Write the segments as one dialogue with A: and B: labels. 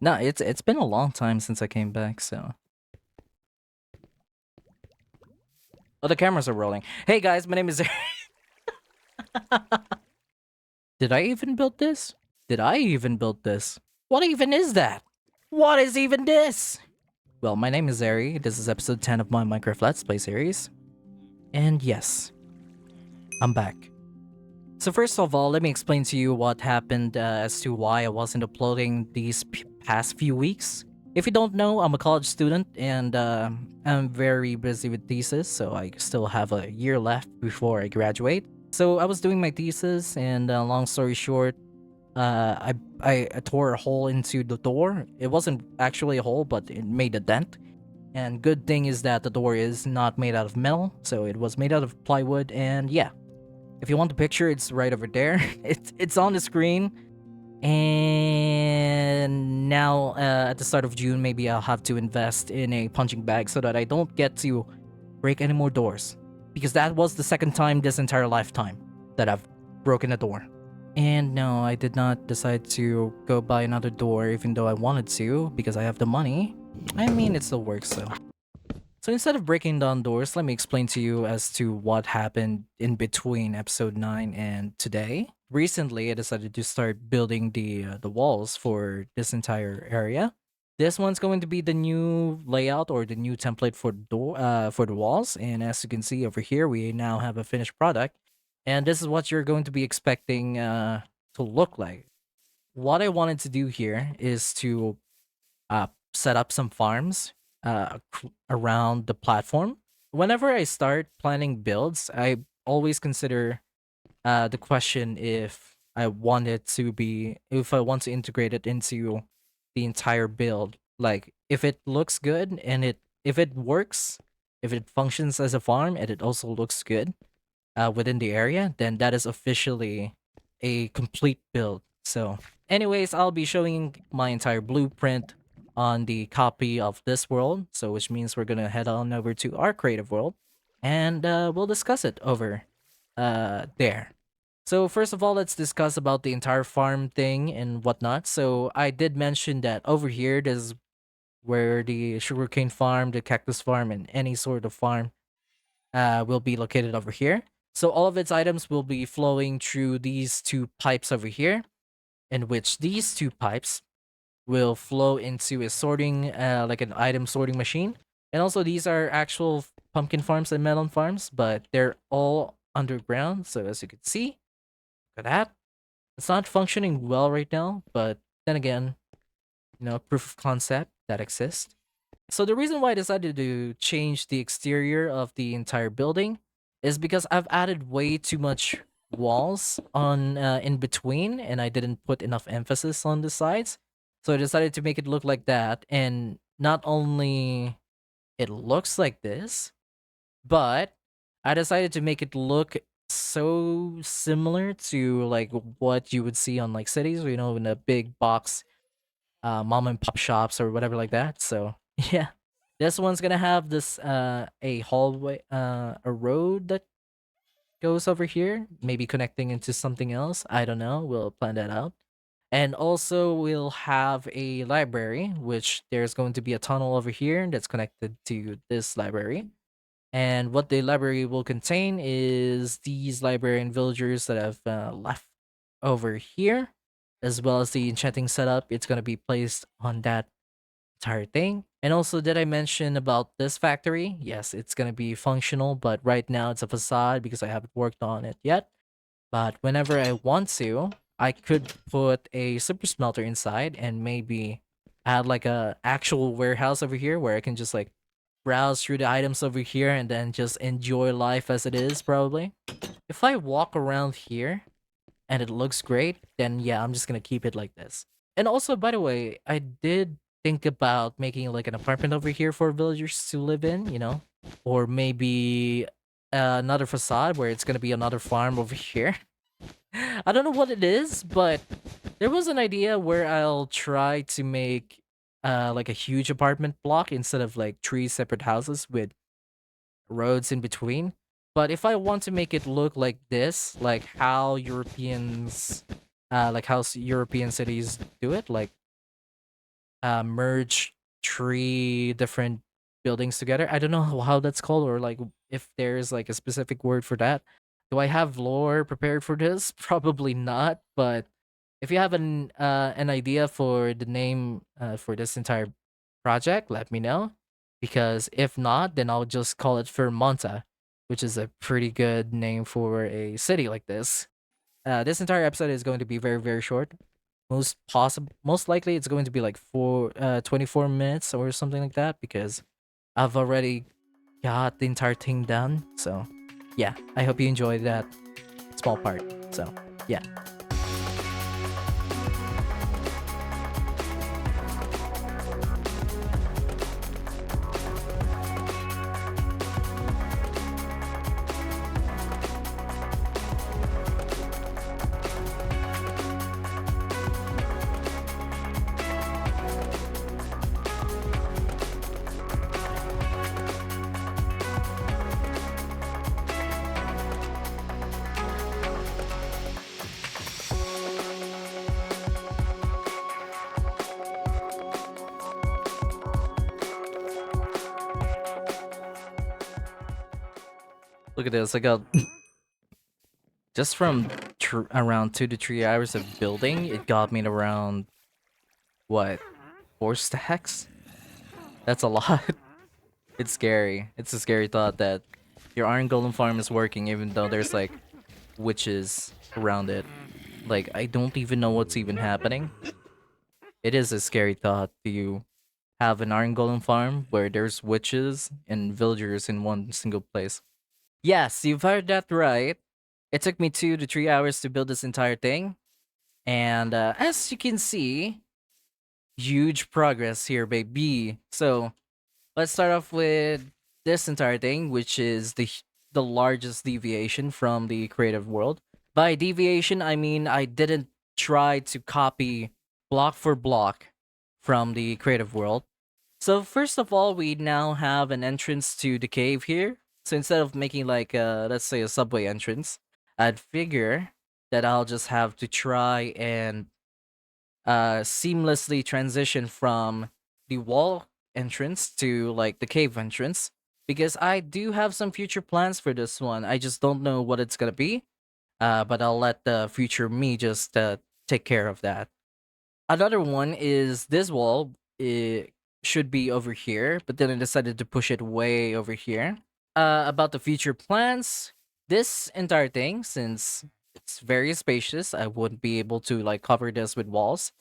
A: No, it's been a long time since I came back, so. Oh, the cameras are rolling. Hey guys, my name is. Did I even build this? Did I even build this? What even is that? What is even this? Well, my name is Xeri. This is episode 10 of my Minecraft Let's Play series. And yes, I'm back. So first of all, let me explain to you what happened as to why I wasn't uploading these past few weeks. If you don't know, I'm a college student and I'm very busy with thesis, so I still have a year left before I graduate. So I was doing my thesis, and long story short, I tore a hole into the door. It wasn't actually a hole, but it made a dent. And good thing is that the door is not made out of metal, so it was made out of plywood. And yeah, if you want the picture, it's right over there. It's on the screen. And now at the start of June, maybe I'll have to invest in a punching bag so that I don't get to break any more doors, because that was the second time this entire lifetime that I've broken a door. And no, I did not decide to go buy another door even though I wanted to because I have the money. I mean, it still works though. So instead of breaking down doors, let me explain to you as to what happened in between episode 9 and today. Recently, I decided to start building the walls for this entire area. This one's going to be the new layout or the new template for the door for the walls, and as you can see over here, we now have a finished product. And this is what you're going to be expecting to look like. What I wanted to do here is to set up some farms around the platform. Whenever I start planning builds, I always consider the question if I want to integrate it into the entire build. Like if it looks good and if it works, if it functions as a farm and it also looks good within the area, then that is officially a complete build. So, anyways, I'll be showing my entire blueprint on the copy of this world. So, which means we're gonna head on over to our creative world, and we'll discuss it over there. So first of all, let's discuss about the entire farm thing and whatnot. So I did mention that over here, this is where the sugarcane farm, the cactus farm, and any sort of farm will be located over here. So all of its items will be flowing through these two pipes over here, in which these two pipes will flow into a sorting, like an item sorting machine. And also these are actual pumpkin farms and melon farms, but they're all underground. So as you can see, look at that. It's not functioning well right now, but then again, proof of concept that exists. So the reason why I decided to change the exterior of the entire building is because I've added way too much walls on in between, and I didn't put enough emphasis on the sides. So I decided to make it look like that, and not only it looks like this, but I decided to make it look so similar to like what you would see on like cities, in a big box mom and pop shops or whatever like that. So yeah, this one's gonna have this a hallway, a road that goes over here, maybe connecting into something else. I don't know. We'll plan that out. And also, we'll have a library, which there's going to be a tunnel over here that's connected to this library. And what the library will contain is these librarian villagers that I've left over here, as well as the enchanting setup. It's going to be placed on that entire thing. And also, did I mention about this factory? Yes, it's going to be functional, but right now it's a facade because I haven't worked on it yet. But whenever I want to, I could put a super smelter inside and maybe add like a actual warehouse over here where I can just like browse through the items over here and then just enjoy life as it is, probably. If I walk around here and it looks great, then yeah, I'm just gonna keep it like this. And also, by the way, I did think about making like an apartment over here for villagers to live in, or maybe another facade where it's gonna be another farm over here. I don't know what it is, but there was an idea where I'll try to make like a huge apartment block instead of like three separate houses with roads in between. But if I want to make it look like this, like how European cities do it, like merge three different buildings together. I don't know how that's called, or like if there's like a specific word for that. Do I have lore prepared for this? Probably not. But if you have an idea for the name for this entire project, let me know. Because if not, then I'll just call it Fermonta, which is a pretty good name for a city like this. This entire episode is going to be very, very short. Most likely it's going to be like 24 minutes or something like that, because I've already got the entire thing done. So yeah, I hope you enjoyed that small part. So yeah. Look at this. I got just from around 2 to 3 hours of building, it got me to around what, 4 stacks? That's a lot. It's scary. It's a scary thought that your iron golem farm is working even though there's like witches around it. Like, I don't even know what's even happening. It is a scary thought. Do you have an iron golem farm where there's witches and villagers in one single place? Yes, you've heard that right. It took me 2 to 3 hours to build this entire thing. And as you can see, huge progress here, baby. So let's start off with this entire thing, which is the largest deviation from the creative world. By deviation, I mean I didn't try to copy block for block from the creative world. So first of all, we now have an entrance to the cave here. So instead of making like let's say a subway entrance, I'd figure that I'll just have to try and seamlessly transition from the wall entrance to like the cave entrance, because I do have some future plans for this one. I just don't know what it's gonna be, but I'll let the future me just take care of that. Another one is this wall. It should be over here, but then I decided to push it way over here. About the future plans, this entire thing, since it's very spacious, I wouldn't be able to like cover this with walls.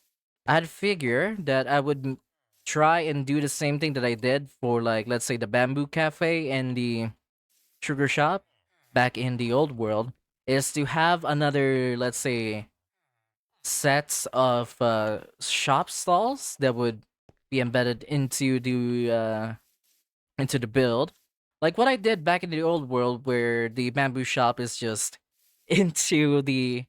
A: I'd figure that I would try and do the same thing that I did for like, let's say, the bamboo cafe and the sugar shop back in the old world, is to have another, let's say, sets of shop stalls that would be embedded into the build, like what I did back in the old world, where the bamboo shop is just into the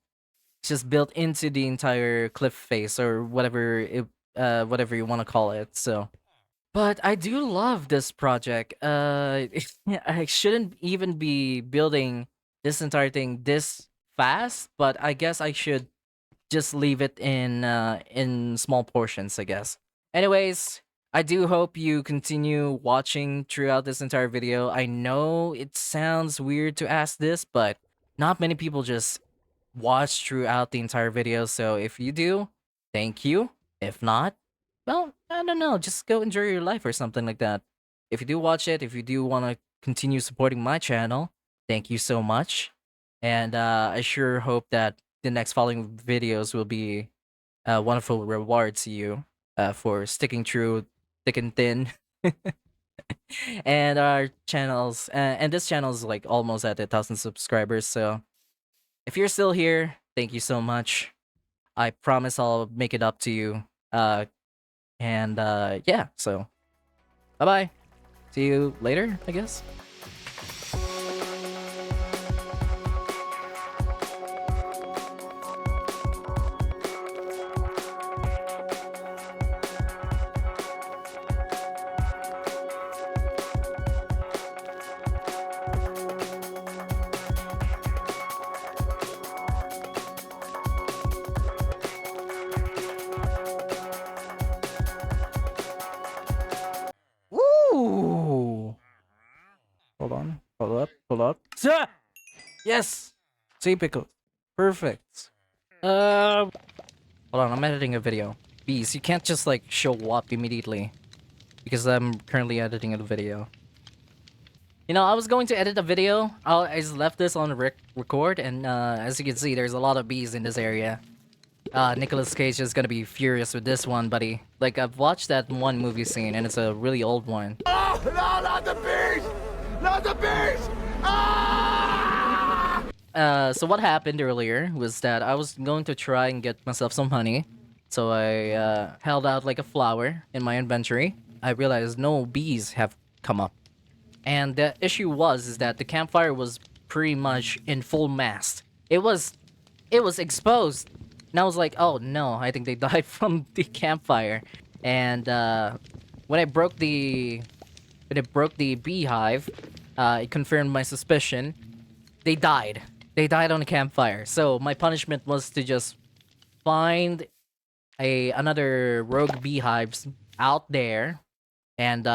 A: just built into the entire cliff face, or whatever you want to call it. So, but I do love this project. I shouldn't even be building this entire thing this fast, but I guess I should just leave it in small portions, I guess. Anyways, I do hope you continue watching throughout this entire video. I know it sounds weird to ask this, but not many people just watch throughout the entire video. So if you do, thank you. If not, well, I don't know, just go enjoy your life or something like that. If you do watch it, if you do want to continue supporting my channel, thank you so much. And I sure hope that the next following videos will be a wonderful reward to you for sticking through thick and thin. And our channels, and this channel is like almost at 1,000 subscribers. So if you're still here, thank you so much. I promise I'll make it up to you. And yeah, so bye bye. See you later, I guess. Hold on. Hold up. Hold up. Sir! Yes! Typical. Perfect. Hold on, I'm editing a video. Bees, you can't just like show up immediately. Because I'm currently editing a video. You know, I was going to edit a video. I just left this on record, and as you can see, there's a lot of bees in this area. Nicolas Cage is gonna be furious with this one, buddy. Like, I've watched that one movie scene, and it's a really old one.
B: Oh, no, not the bees! Not the bees! Ah!
A: So what happened earlier was that I was going to try and get myself some honey. So I held out like a flower in my inventory. I realized no bees have come up. And the issue is that the campfire was pretty much in full mast. It was exposed. And I was like, oh no, I think they died from the campfire. And when I broke the beehive, it confirmed my suspicion. They died. They died on the campfire. So my punishment was to just find another rogue beehives out there. And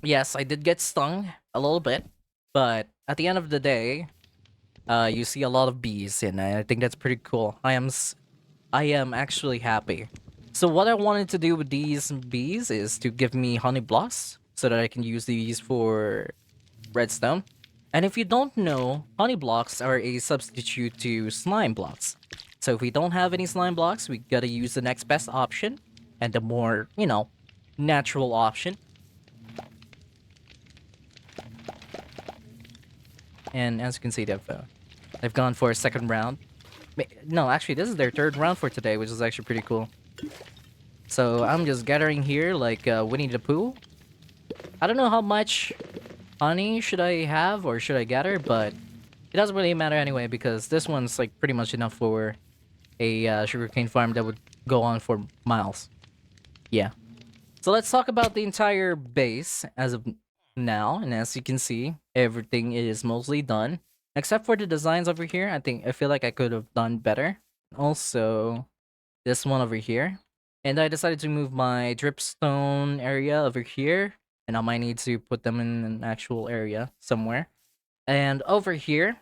A: yes, I did get stung a little bit, but at the end of the day, you see a lot of bees, and I think that's pretty cool. I am actually happy. So what I wanted to do with these bees is to give me honey blocks so that I can use these for redstone. And if you don't know, honey blocks are a substitute to slime blocks. So if we don't have any slime blocks, we gotta use the next best option and the more, natural option. And as you can see, they've gone for a second round. No, actually, this is their third round for today, which is actually pretty cool. So I'm just gathering here like Winnie the Pooh. I don't know how much honey should I have or should I gather, but it doesn't really matter anyway because this one's like pretty much enough for a sugarcane farm that would go on for miles. Yeah. So let's talk about the entire base as of now, and as you can see, everything is mostly done. Except for the designs over here, I feel like I could have done better. Also, this one over here. And I decided to move my dripstone area over here. And I might need to put them in an actual area somewhere. And over here,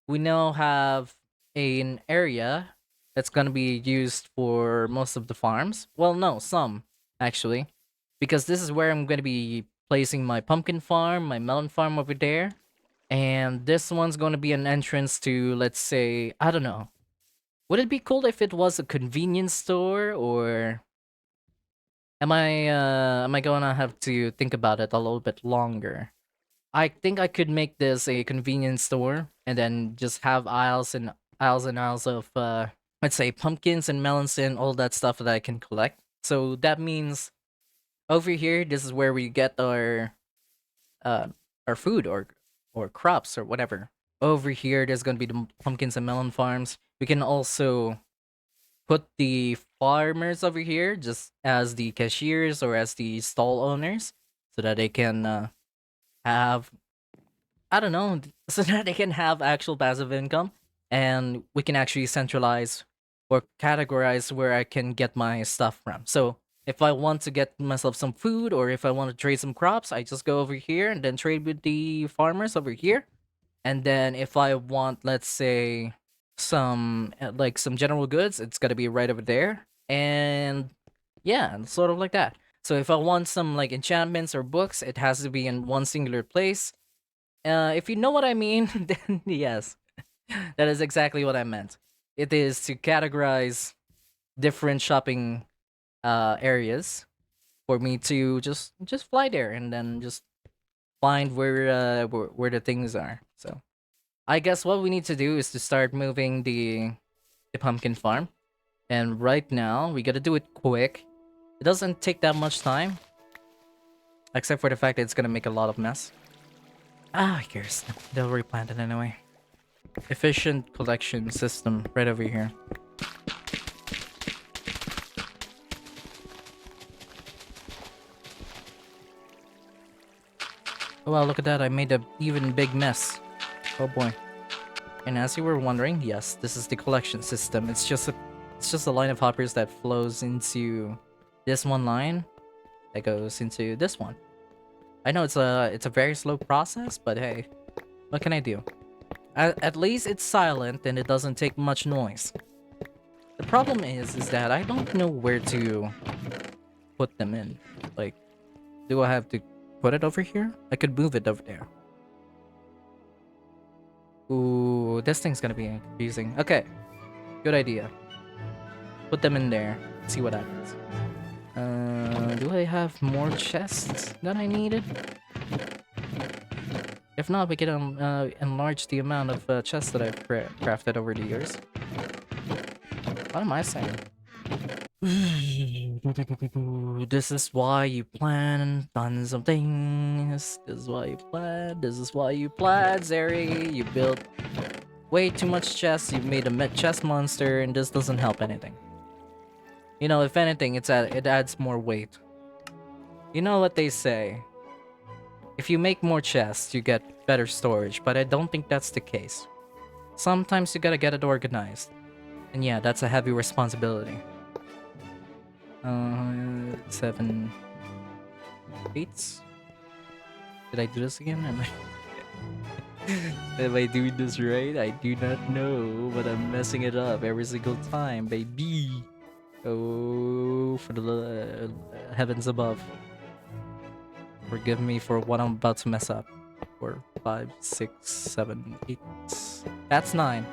A: we now have an area that's gonna be used for most of the farms. Well, no, some, actually. Because this is where I'm gonna be placing my pumpkin farm, my melon farm over there. And this one's going to be an entrance to, let's say, I don't know. Would it be cool if it was a convenience store, or am I gonna have to think about it a little bit longer? I think I could make this a convenience store and then just have aisles and aisles of let's say pumpkins and melons and all that stuff that I can collect. So that means over here, this is where we get our food or crops or whatever. Over here, there's gonna be the pumpkins and melon farms. We can also put the farmers over here just as the cashiers or as the stall owners, so that they can have, I don't know, so that they can have actual passive income, and we can actually centralize or categorize where I can get my stuff from. So if I want to get myself some food or if I want to trade some crops, I just go over here and then trade with the farmers over here. And then if I want, let's say, some general goods, it's gonna be right over there. And yeah, sort of like that. So if I want some like enchantments or books, it has to be in one singular place. If you know what I mean, then yes, that is exactly what I meant. It is to categorize different shopping areas for me to just fly there and then just find where the things are. So I guess what we need to do is to start moving the pumpkin farm. And right now we gotta do it quick. It doesn't take that much time, except for the fact that it's gonna make a lot of mess. Ah, who cares? They'll replant it anyway. Efficient collection system right over here. Oh wow, look at that, I made a even big mess. Oh boy. And as you were wondering, yes, this is the collection system. It's just a line of hoppers that flows into this one line that goes into this one. I know it's a very slow process, but hey, what can I do? At least it's silent and it doesn't take much noise. The problem is that I don't know where to put them in. Like, do I have to put it over here? I could move it over there. Ooh, this thing's gonna be confusing. Okay, good idea. Put them in there. See what happens. Do I have more chests than I needed? If not, we can enlarge the amount of chests that I've crafted over the years. What am I saying? This is why you plan done some things. This is why you plan. This is why you plan, Xeri. You built way too much chests. You made a chest monster, and this doesn't help anything. You know, if anything, it adds more weight. You know what they say? If you make more chests, you get better storage, but I don't think that's the case. Sometimes you gotta get it organized. And yeah, that's a heavy responsibility. 7 8. Did I do this again? Am I doing this right? I do not know, but I'm messing it up every single time, baby. Oh, for the heavens above. Forgive me for what I'm about to mess up. 4, 5, 6, 7, 8. That's 9.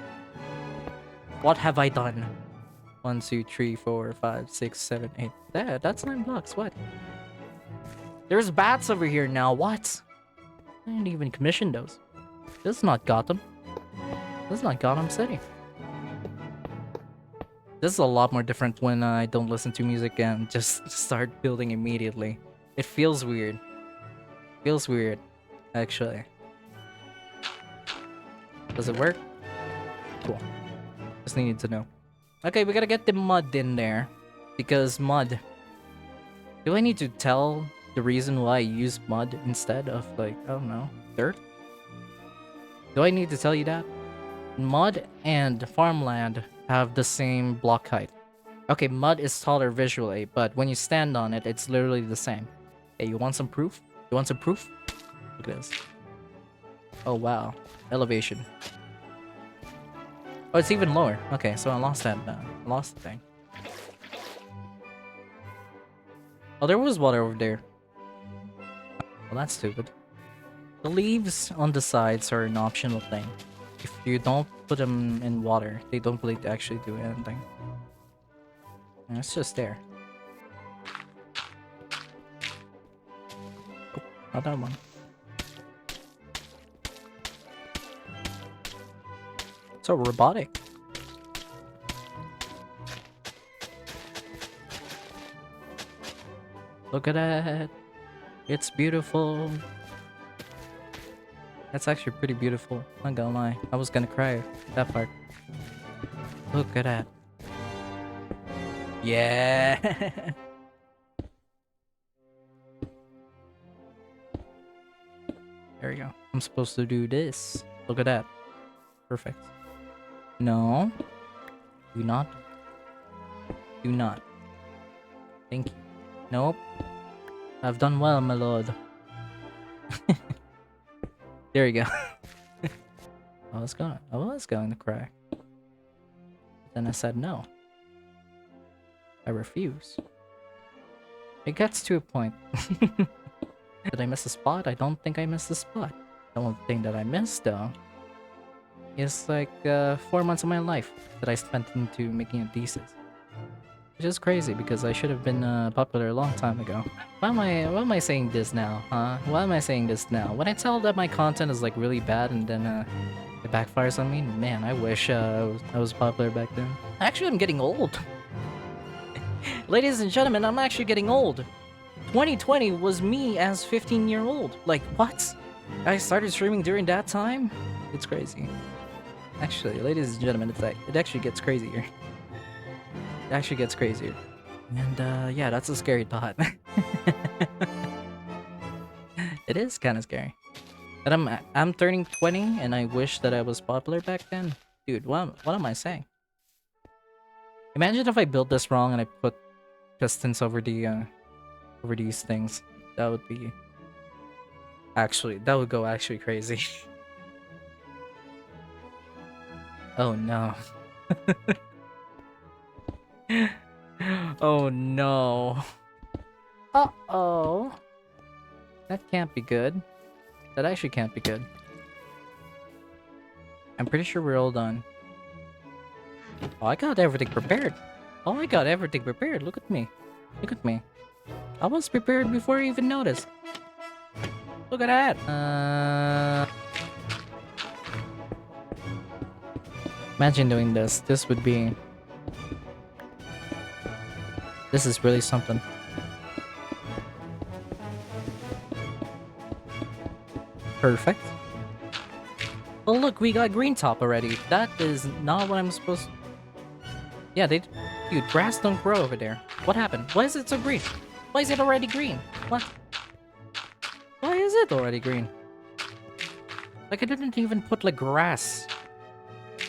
A: What have I done? 1, 2, 3, 4, 5, 6, 7, 8. There, that's 9 blocks. What? There's bats over here now. What? I didn't even commission those. This is not Gotham. This is not Gotham City. This is a lot more different when I don't listen to music and just start building immediately. It feels weird. Feels weird, actually. Does it work? Cool. Just needed to know. Okay, we gotta get the mud in there. Because mud. Do I need to tell the reason why I use mud instead of, like, I don't know, dirt? Do I need to tell you that? Mud and farmland have the same block height. Okay, mud is taller visually, but when you stand on it, it's literally the same. Hey, you want some proof? You want some proof? Look at this. Oh, wow. Elevation. Oh, it's even lower. Okay, so I lost that. I lost the thing. Oh, there was water over there. Well, that's stupid. The leaves on the sides are an optional thing. If you don't put them in water, they don't really actually do anything. And it's just there. Oh, not that one. So robotic. Look at that. It's beautiful. That's actually pretty beautiful. Not gonna lie. I was gonna cry at that part. Look at that. Yeah. There we go. I'm supposed to do this. Look at that. Perfect. No. Do not. Do not. Thank you. Nope. I've done well, my lord. There you go. I was going to cry. Then I said no. I refuse. It gets to a point. Did I miss a spot? I don't think I missed a spot. The only thing that I missed, though, is like 4 months of my life that I spent into making a thesis. Which is crazy because I should have been popular a long time ago. Why am I saying this now, huh? Why am I saying this now? When I tell that my content is like really bad and then it backfires on me, man, I wish I was popular back then. Actually, I'm getting old. Ladies and gentlemen, I'm actually getting old. 2020 was me as 15-year-old. Like, what? I started streaming during that time? It's crazy. Actually, ladies and gentlemen, it actually gets crazier. It actually gets crazier. And yeah, that's a scary thought. It is kind of scary. But I'm turning 20 and I wish that I was popular back then. Dude, what am I saying? Imagine if I built this wrong and I put pistons over the over these things. That would be Actually, that would go actually crazy. Oh no. Oh no. Uh-oh. That can't be good. That actually can't be good. I'm pretty sure we're all done. Oh, I got everything prepared. Oh, I got everything prepared. Look at me. Look at me. I was prepared before I even noticed. Look at that. Imagine doing this. This would be... This is really something. Perfect. Oh look, we got green top already. That is not what I'm supposed to... Yeah, they... Dude, grass don't grow over there. What happened? Why is it so green? Why is it already green? What? Why is it already green? Like, I didn't even put, like, grass.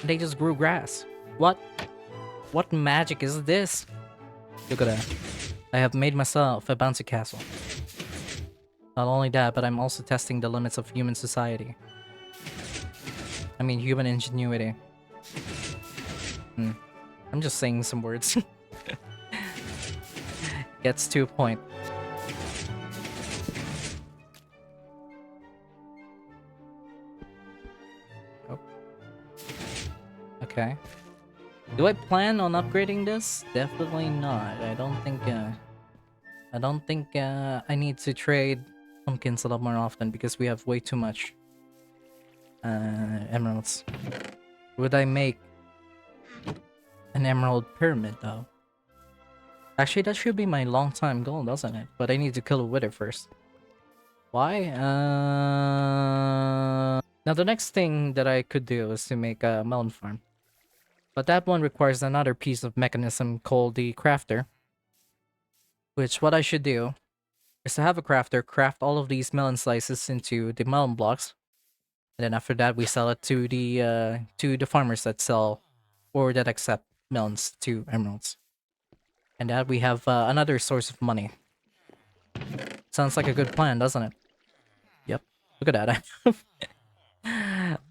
A: They just grew grass. What? What magic is this? Look at that. I have made myself a bouncy castle. Not only that, but I'm also testing the limits of human society. I mean, human ingenuity. I'm just saying some words. Gets to a point. Oh. Okay. Do I plan on upgrading this? Definitely not. I don't think I need to trade pumpkins a lot more often because we have way too much emeralds. Would I make an emerald pyramid though? Actually, that should be my long time goal, doesn't it? But I need to kill a wither first. Why? Now the next thing that I could do is to make a melon farm. But that one requires another piece of mechanism called the crafter. Which what I should do is to have a crafter craft all of these melon slices into the melon blocks. And then after that we sell it to the farmers that sell or that accept melons to emeralds. And that we have another source of money. Sounds like a good plan, doesn't it? Yep. Look at that.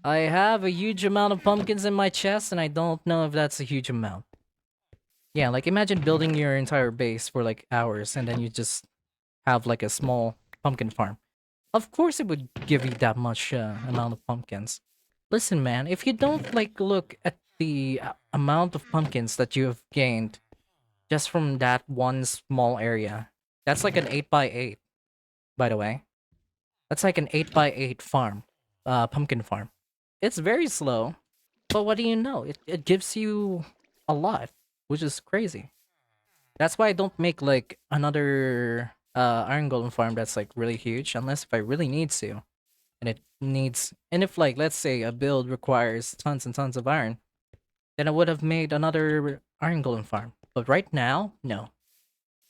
A: I have a huge amount of pumpkins in my chest, and I don't know if that's a huge amount. Yeah, like imagine building your entire base for like hours, and then you just have like a small pumpkin farm. Of course it would give you that much amount of pumpkins. Listen, man, if you don't like look at the amount of pumpkins that you have gained just from that one small area, that's like an 8x8, by the way. That's like an 8x8 farm, pumpkin farm. It's very slow, but what do you know? It gives you a lot, which is crazy. That's why I don't make like another iron golem farm that's like really huge unless if I really need to. And if like let's say a build requires tons and tons of iron, then I would have made another iron golem farm. But right now, no.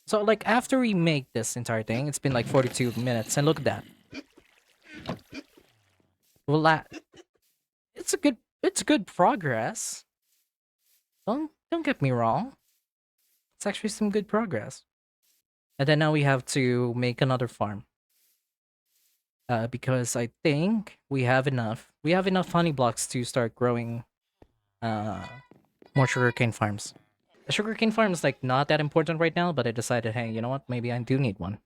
A: So like after we make this entire thing, it's been like 42 minutes and look at that. Well, it's a good progress. Don't get me wrong. It's actually some good progress. And then now we have to make another farm. Because I think we have enough. We have enough honey blocks to start growing more sugarcane farms. The sugarcane farm is like not that important right now, but I decided, hey, you know what? Maybe I do need one.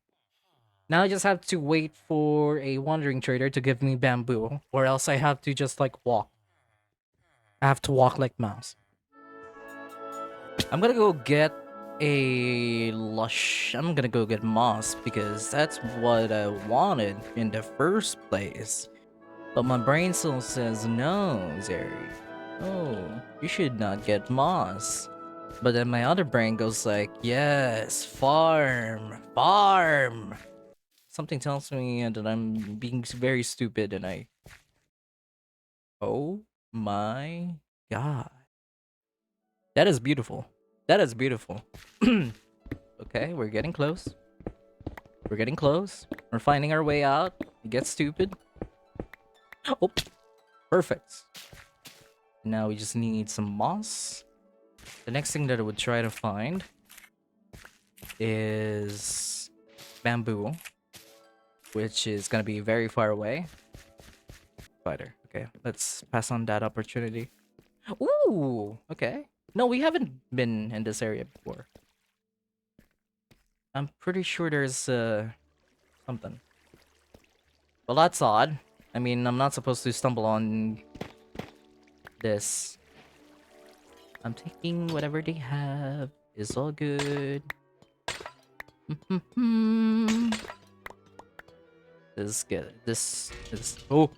A: Now I just have to wait for a wandering trader to give me bamboo, or else I have to just like walk. I have to walk like mouse. I'm gonna go get a lush. I'm gonna go get moss because that's what I wanted in the first place. But my brain still says no, Xeri. Oh, you should not get moss. But then my other brain goes like, yes, farm, farm. Something tells me that I'm being very stupid and I... Oh my god. That is beautiful. That is beautiful. Okay, we're getting close. We're getting close. We're finding our way out. It gets stupid. Oh, perfect. Now we just need some moss. The next thing that I would try to find is bamboo. which is gonna be very far away. Spider. Okay, let's pass on that opportunity. Ooh, okay. No, we haven't been in this area before. I'm pretty sure there's something. Well, that's odd. I mean, I'm not supposed to stumble on this. I'm taking whatever they have. It's all good. This is good. This is... Oh!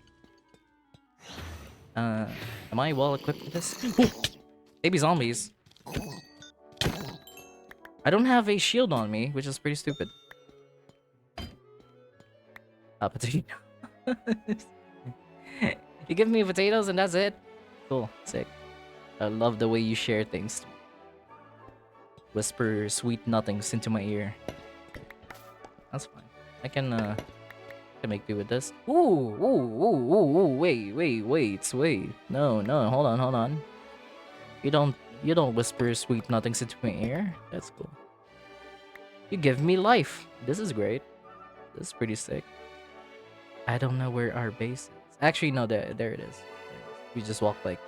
A: Am I well equipped for this? Ooh. Baby zombies. I don't have a shield on me, which is pretty stupid. Potato. You give me potatoes and that's it? Cool. Sick. I love the way you share things. Whisper sweet nothings into my ear. That's fine. I can make do with this. Ooh, wait. No, hold on. You don't whisper sweet nothings into my ear. That's cool. You give me life. This is great. This is pretty sick. I don't know where our base is. Actually, no, there it is. We just walked like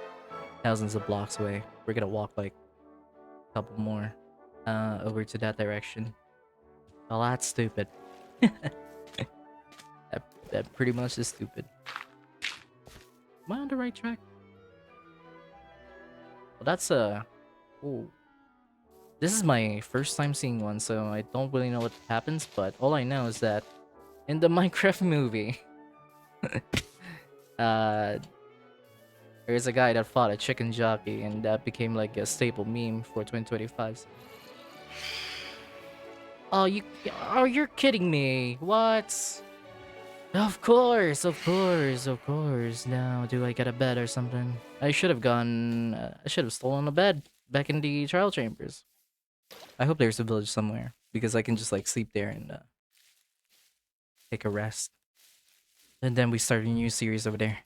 A: thousands of blocks away. We're gonna walk like a couple more over to that direction. Well, that's stupid. that pretty much is stupid. Am I on the right track? Well, that's ooh. This is my first time seeing one, so I don't really know what happens, but all I know is that in the Minecraft movie, there's a guy that fought a chicken jockey, and that became like a staple meme for 2025. Oh, you're kidding me. What? Of course. Now, do I get a bed or something? I should have stolen a bed back in the trial chambers. I hope there's a village somewhere, because I can just like sleep there and take a rest. And then we start a new series over there.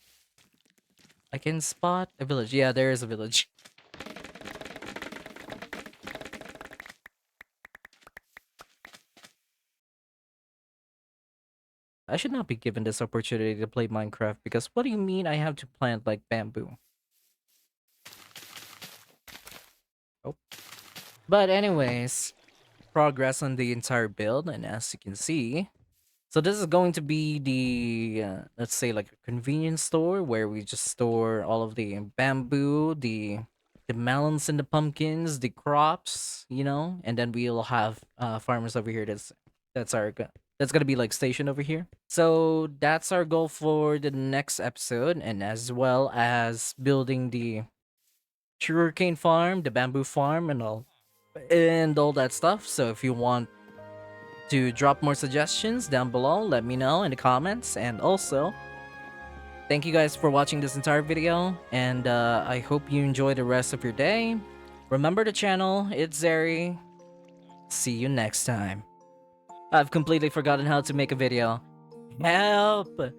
A: I can spot a village. Yeah, there is a village. I should not be given this opportunity to play Minecraft, because what do you mean I have to plant like bamboo? Oh. But anyways, progress on the entire build, and as you can see, so this is going to be the, let's say like a convenience store where we just store all of the bamboo, the melons and the pumpkins, the crops, you know, and then we'll have farmers over here. That's gonna be like stationed over here. So that's our goal for the next episode, and as well as building the sugarcane farm, the bamboo farm, and all that stuff. So if you want to drop more suggestions down below, let me know in the comments. And also, thank you guys for watching this entire video, and I hope you enjoy the rest of your day. Remember the channel, it's Xeri. See you next time. I've completely forgotten how to make a video. Help! Help!